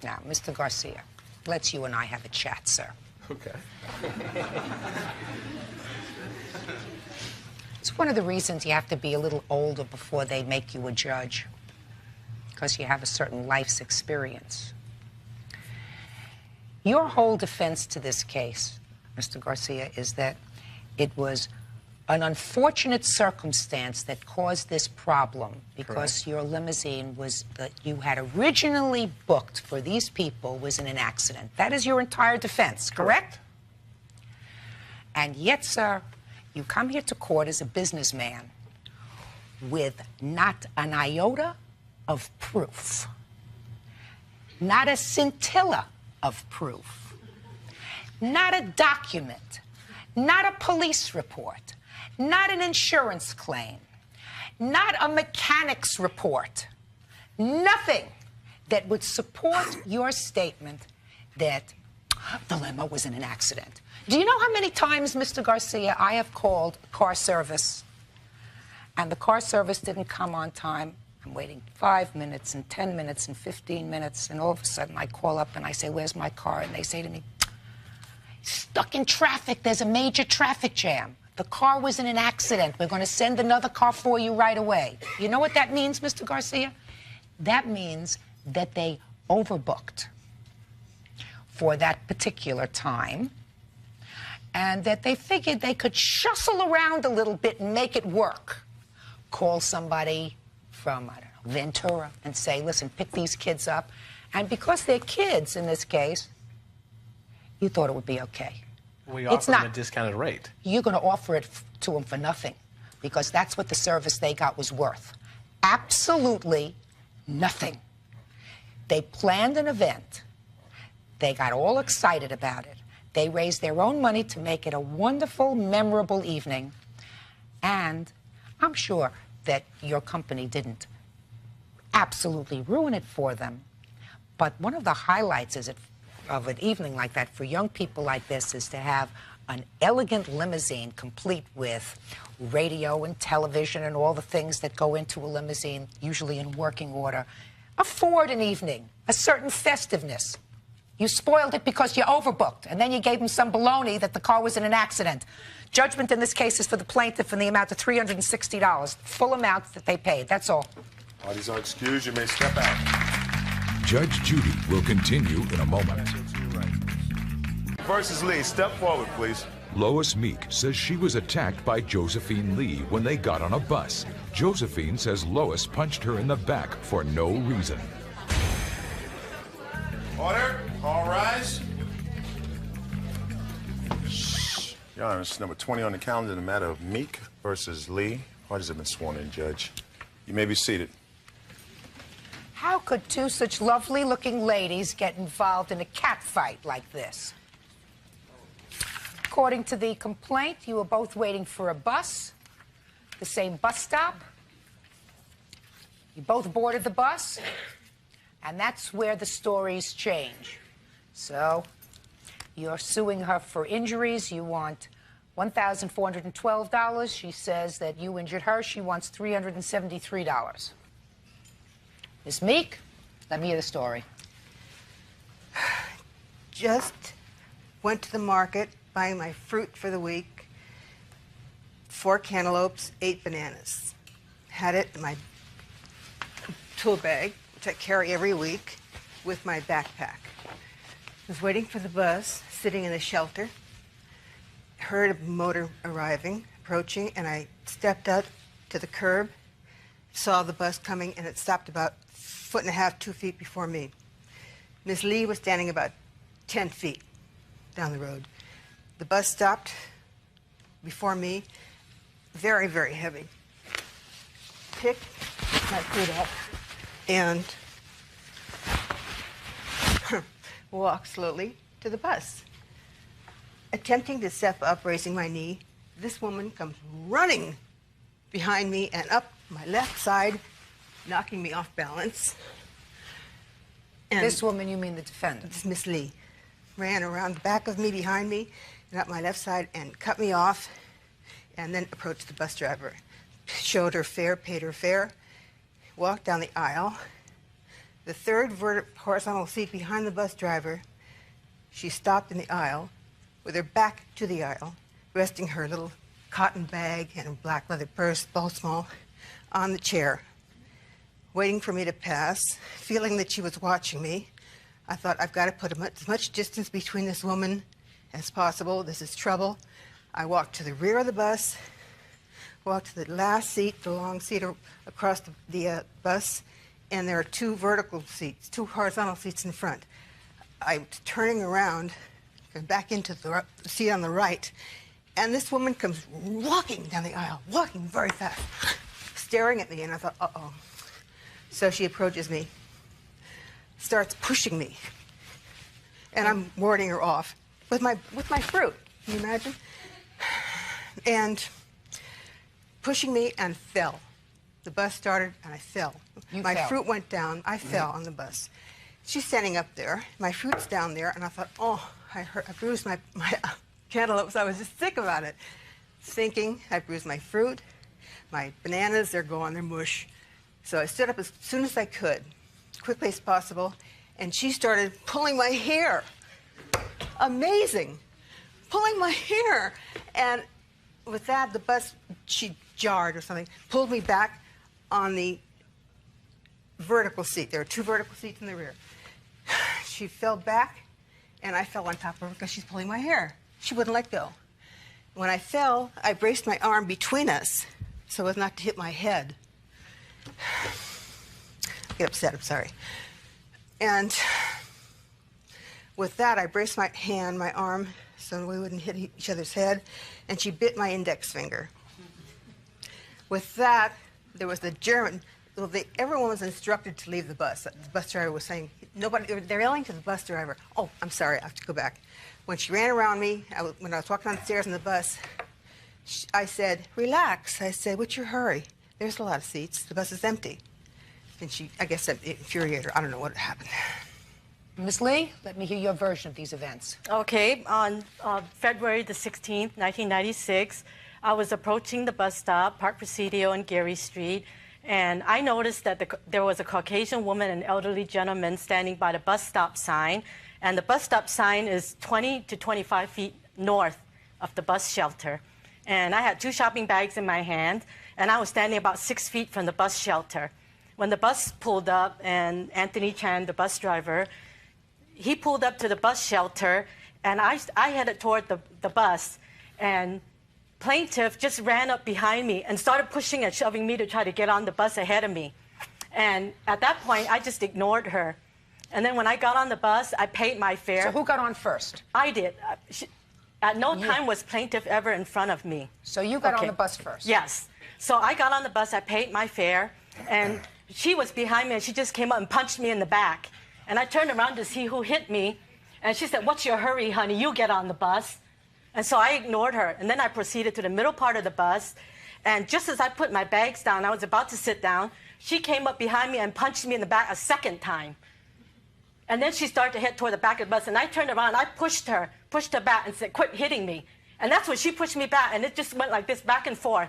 Now, Mr. Garcia, let's you and I have a chat, sir. Okay. It's one of the reasons you have to be a little older before they make you a judge, because you have a certain life's experience. Your whole defense to this case, Mr. Garcia, is that it was an unfortunate circumstance that caused this problem because Correct. your limousine was that you had originally booked for these people was in an accident. That is your entire defense, correct? And yet, sir, you come here to court as a businessman with not an iota of proof, not a scintilla of proof, not a document, not a police report, not an insurance claim, not a mechanic's report, nothing that would support your statement that the limo was in an accident. Do you know how many times, Mr. Garcia, I have called car service and the car service didn't come on time? I'm waiting 5 minutes and 10 minutes and 15 minutes, and all of a sudden I call up and I say, where's my car? And they say to me, stuck in traffic. There's a major traffic jam. The car was in an accident. We're going to send another car for you right away. You know what that means, Mr. Garcia? That means that they overbooked for that particular time and that they figured they could shuffle around a little bit and make it work. Call somebody from, I don't know, Ventura and say, listen, pick these kids up. And because they're kids in this case, you thought it would be okay. We offer them a discounted rate. You're going to offer it to them for nothing because that's what the service they got was worth. Absolutely nothing. They planned an event. They got all excited about it. They raised their own money to make it a wonderful, memorable evening. And I'm sure that your company didn't absolutely ruin it for them. But one of the highlights of an evening like that for young people like this is to have an elegant limousine complete with radio and television and all the things that go into a limousine, usually in working order. Afford an evening, a certain festiveness. You spoiled it because you overbooked, and then you gave them some baloney that the car was in an accident. Judgment in this case is for the plaintiff in the amount of $360, full amount that they paid. That's all. Parties are excused. You may step out. Judge Judy will continue in a moment. Versus Lee, step forward, please. Lois Meek says she was attacked by Josephine Lee when they got on a bus. Josephine says Lois punched her in the back for no reason. Order. All rise. Your Honor, this is number 20 on the calendar in the matter of Meek versus Lee. Parties have been sworn in, Judge. You may be seated. How could two such lovely-looking ladies get involved in a cat fight like this? According to the complaint, you were both waiting for a bus, the same bus stop. You both boarded the bus, and that's where the stories change. So, you're suing her for injuries. You want $1,412. She says that you injured her. She wants $373. Ms. Meek, let me hear the story. Just went to the market buying my fruit for the week. 4 cantaloupes, 8 bananas. Had it in my tool bag, which I carry every week, with my backpack. Was waiting for the bus, sitting in the shelter. Heard a motor arriving, approaching, and I stepped out to the curb, saw the bus coming, and it stopped about 1.5 feet, 2 feet before me. Miss Lee was standing about 10 feet down the road. The bus stopped before me, very, very heavy. Picked my foot up and walked slowly to the bus. Attempting to step up, raising my knee, this woman comes running behind me and up my left side, knocking me off balance. And This woman, you mean the defendant? this Miss Lee ran around the back of me, behind me, and up my left side and cut me off, and then approached the bus driver. Showed her fare, paid her fare, walked down the aisle, The third horizontal seat behind the bus driver, she stopped in the aisle with her back to the aisle, resting her little cotton bag and a black leather purse, both small, on the chair, waiting for me to pass, feeling that she was watching me. I thought, I've got to put as much distance between this woman as possible. This is trouble. I walked to the rear of the bus, walked to the last seat, the long seat across the bus, and there are two vertical seats, two horizontal seats in front. I'm turning around, back into the seat on the right, and this woman comes walking down the aisle, walking very fast, staring at me, and I thought, uh-oh. So she approaches me, starts pushing me, and I'm warding her off with my fruit. Can you imagine? And pushing me and fell. The bus started and I fell. My fruit went down. I fell on the bus. She's standing up there. My fruit's down there, and I thought, oh, I bruised my cantaloupes. I was just sick about it. Thinking I bruised my fruit, my bananas, they're gone, they're mush. So I stood up as soon as I could, quickly as possible, and she started pulling my hair. Amazing. Pulling my hair. And with that, the bus, she jarred or something, pulled me back on the vertical seat. There are two vertical seats in the rear. She fell back, and I fell on top of her because she's pulling my hair. She wouldn't let go. When I fell, I braced my arm between us so as not to hit my head. I get upset, I'm sorry. And with that, I braced my hand, my arm, so we wouldn't hit each other's head, and she bit my index finger. With that, there was the German. Well, everyone was instructed to leave the bus. The bus driver was saying, nobody, they're yelling to the bus driver. Oh, I'm sorry, I have to go back. When she ran around me, when I was walking downstairs in the bus, I said, relax. I said, what's your hurry? There's a lot of seats. The bus is empty. And she, I guess that infuriated her. I don't know what happened. Ms. Lee, let me hear your version of these events. Okay, on February the 16th, 1996, I was approaching the bus stop, Park Presidio and Geary Street, and I noticed that there was a Caucasian woman and elderly gentleman standing by the bus stop sign, and the bus stop sign is 20 to 25 feet north of the bus shelter. And I had two shopping bags in my hand, and I was standing about 6 feet from the bus shelter. When the bus pulled up, and Anthony Chan, the bus driver, he pulled up to the bus shelter, and I headed toward the bus, and plaintiff just ran up behind me and started pushing and shoving me to try to get on the bus ahead of me. And at that point, I just ignored her. And then when I got on the bus, I paid my fare. So who got on first? I did. At no time was plaintiff ever in front of me. So you got on the bus first? Yes. So I got on the bus, I paid my fare, and she was behind me, and she just came up and punched me in the back. And I turned around to see who hit me, and she said, what's your hurry, honey? You get on the bus. And so I ignored her, and then I proceeded to the middle part of the bus, and just as I put my bags down, I was about to sit down, she came up behind me and punched me in the back a second time. And then she started to head toward the back of the bus, and I turned around, I pushed her back and said, quit hitting me. And that's when she pushed me back, and it just went like this, back and forth.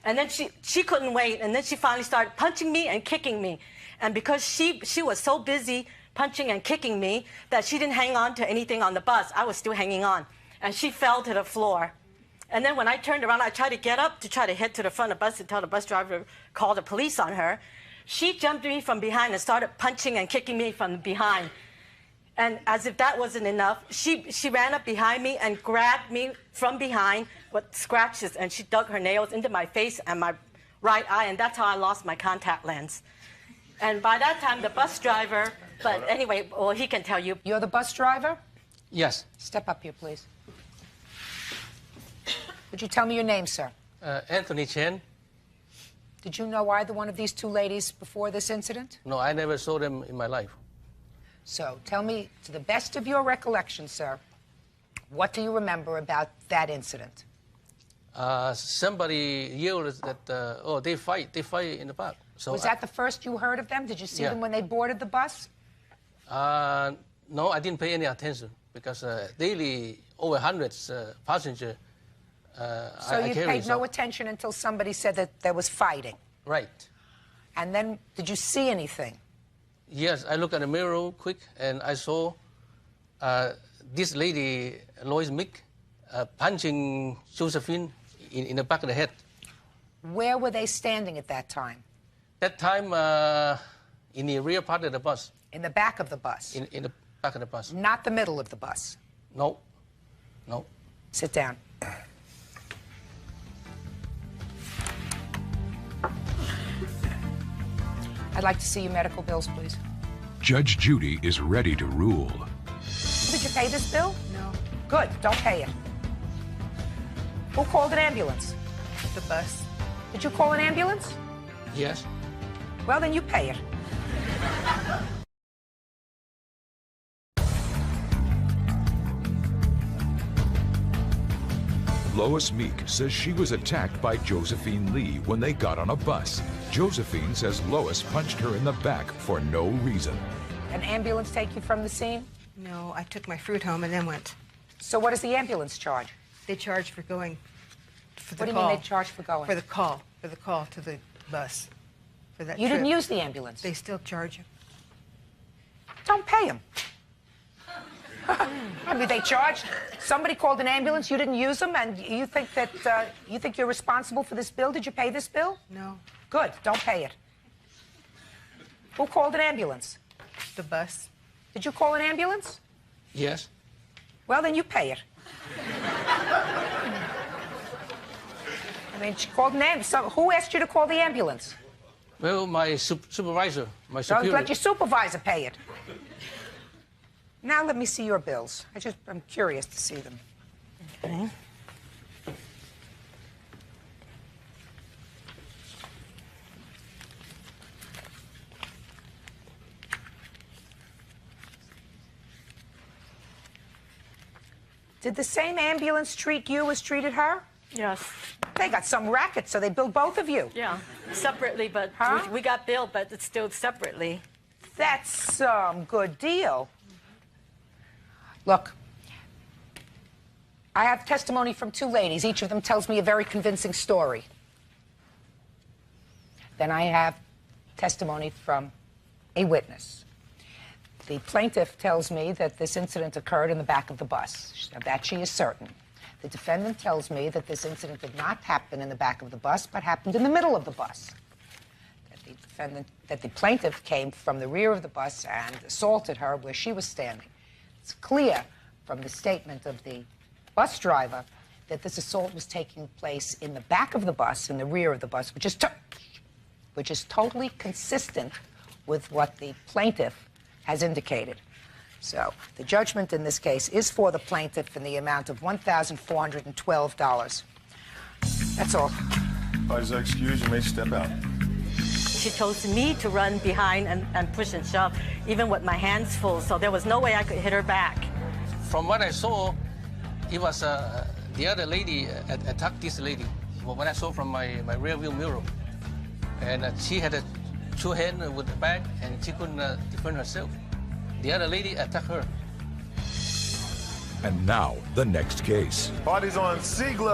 And then she couldn't wait, and then she finally started punching me and kicking me. And because she was so busy punching and kicking me that she didn't hang on to anything on the bus, I was still hanging on. And she fell to the floor. And then when I turned around, I tried to get up to try to head to the front of the bus to tell the bus driver to call the police on her. She jumped me from behind and started punching and kicking me from behind. And as if that wasn't enough, she ran up behind me and grabbed me from behind with scratches, and she dug her nails into my face and my right eye, and that's how I lost my contact lens. And by that time, the bus driver, but anyway, well, he can tell you. You're the bus driver? Yes. Step up here, please. Would you tell me your name, sir? Anthony Chen. Did you know either one of these two ladies before this incident? No, I never saw them in my life. So tell me, to the best of your recollection, sir, what do you remember about that incident? Somebody yelled that, oh, they fight in the park. So Was that the first you heard of them? Did you see them when they boarded the bus? No, I didn't pay any attention because daily over hundreds passengers. So you paid no attention until somebody said that there was fighting? Right. And then did you see anything? Yes, I look at the mirror real quick, and I saw this lady, Lois Mick, punching Josephine in the back of the head. Where were they standing at that time? That time, in the rear part of the bus. In the back of the bus? In the back of the bus. Not the middle of the bus? No. No. Sit down. I'd like to see your medical bills, please. Judge Judy is ready to rule. Did you pay this bill? No. Good, don't pay it. Who called an ambulance? The bus. Did you call an ambulance? Yes. Well, then you pay it. Lois Meek says she was attacked by Josephine Lee when they got on a bus. Josephine says Lois punched her in the back for no reason. An ambulance take you from the scene? No, I took my fruit home and then went. So what does the ambulance charge? They charged for going. For the What do you call. mean they charge for going? For the call. For the call to the bus. For that You trip. didn't use the ambulance. They still charge you. Don't pay them. I mean, they charged. Somebody called an ambulance. You didn't use them, and you think that you think you're responsible for this bill? Did you pay this bill? No. Good. Don't pay it. Who called an ambulance? The bus. Did you call an ambulance? Yes. Well, then you pay it. I mean, she called an ambulance. So who asked you to call the ambulance? Well, my supervisor, my Don't superior. let your supervisor pay it. Now let me see your bills. I'm curious to see them. Okay. Did the same ambulance treat you as treated her? Yes. They got some racket, so they billed both of you. Yeah. Separately, but Huh? we got billed, but it's still separately. That's some good deal. Look, I have testimony from two ladies. Each of them tells me a very convincing story. Then I have testimony from a witness. The plaintiff tells me that this incident occurred in the back of the bus. Of that she is certain. The defendant tells me that this incident did not happen in the back of the bus, but happened in the middle of the bus. That the plaintiff came from the rear of the bus and assaulted her where she was standing. It's clear from the statement of the bus driver that this assault was taking place in the back of the bus, in the rear of the bus, which is totally consistent with what the plaintiff has indicated. So the judgment in this case is for the plaintiff in the amount of $1,412. That's all. By your excuse, you may step out. She chose me to run behind and push and shove, even with my hands full, so there was no way I could hit her back. From what I saw, it was the other lady attacked this lady. When I saw from my rear view mirror, and she had two hands with the bag, and she couldn't defend herself. The other lady attacked her. And now, the next case. Party's on Ziegler.